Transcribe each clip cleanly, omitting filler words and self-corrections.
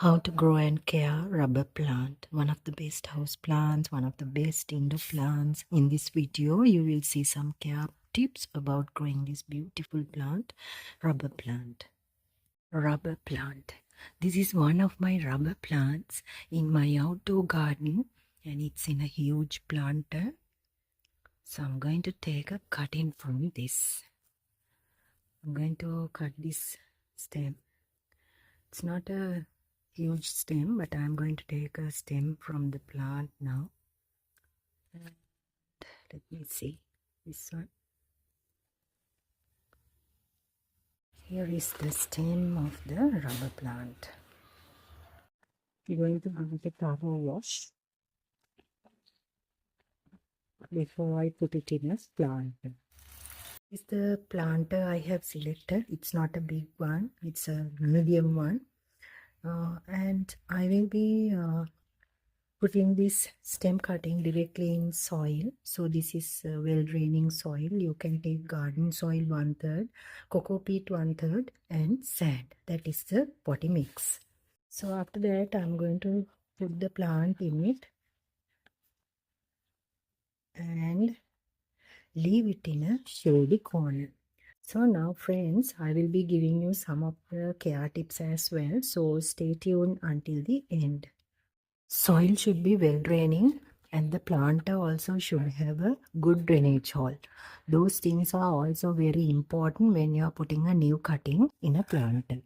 How to grow and care rubber plant, one of the best house plants, one of the best indoor plants. In this video you will see some care tips about growing this beautiful plant, rubber plant. Rubber plant, this is one of my rubber plants in my outdoor garden, and it's in a huge planter. So I'm going to take a cutting from this. I'm going to cut this stem. It's not a huge stem, but I'm going to take a stem from the plant now. And let me see this one. Here is the stem of the rubber plant. We're going to give it a thorough wash before I put it in a planter. This is the planter I have selected. It's not a big one, it's a medium one. And I will be putting this stem cutting directly in soil. So this is well draining soil. You can take garden soil 1/3, cocoa peat 1/3, and sand. That is the potty mix. So after that I'm going to put the plant in it and leave it in a shady corner. So now friends, I will be giving you some of the care tips as well. So stay tuned until the end. Soil should be well draining, and the planter also should have a good drainage hole. Those things are also very important when you are putting a new cutting in a planter.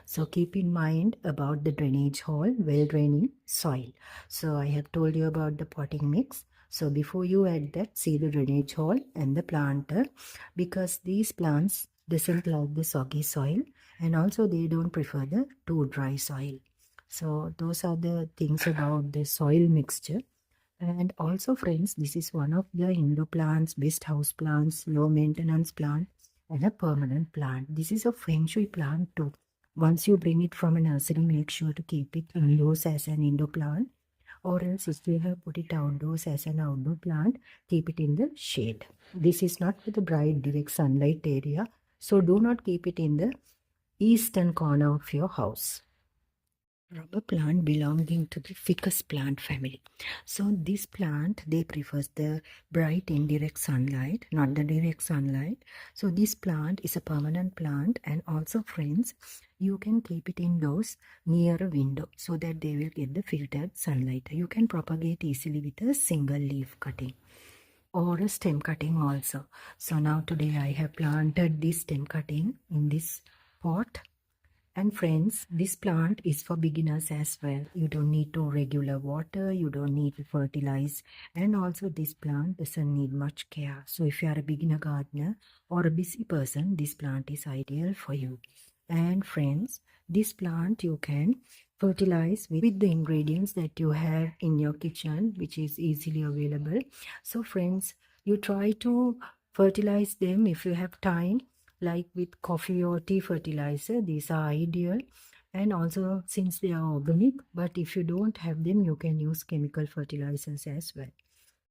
So keep in mind about the drainage hole, well draining soil. So I have told you about the potting mix. So before you add that, see the drainage hole and the planter, because these plants doesn't like the soggy soil, and also they don't prefer the too dry soil. So those are the things about the soil mixture. And also friends, this is one of the indoor plants, best house plants, low maintenance plant, and a permanent plant. This is a Feng Shui plant too. Once you bring it from a nursery, make sure to keep it indoors as an indoor plant, or else if you have put it outdoors as an outdoor plant, keep it in the shade. This is not for the bright direct sunlight area, so do not keep it in the eastern corner of your house. Rubber plant belonging to the Ficus plant family. So this plant, they prefers the bright indirect sunlight, not the direct sunlight. So this plant is a permanent plant, and also friends, you can keep it indoors near a window so that they will get the filtered sunlight. You can propagate easily with a single leaf cutting or a stem cutting also. So now today I have planted this stem cutting in this pot. And friends, this plant is for beginners as well. You don't need to regular water, you don't need to fertilize, and also this plant doesn't need much care. So if you are a beginner gardener or a busy person, this plant is ideal for you. And friends, this plant you can fertilize with the ingredients that you have in your kitchen, which is easily available. So friends, you try to fertilize them if you have time, like with coffee or tea fertilizer. These are ideal, and also since they are organic, but if you don't have them, you can use chemical fertilizers as well.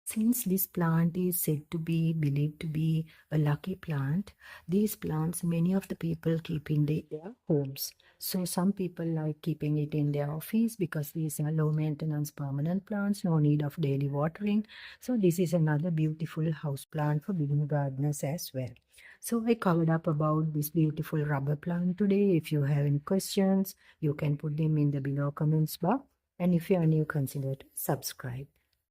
Since this plant is said to be believed to be a lucky plant, these plants many of the people keep in their homes. So some people like keeping it in their office because these are low maintenance permanent plants, no need of daily watering. So this is another beautiful house plant for beginner gardeners as well. So I covered up about this beautiful rubber plant today. If you have any questions, you can put them in the below comments box. And if you are new, consider to subscribe.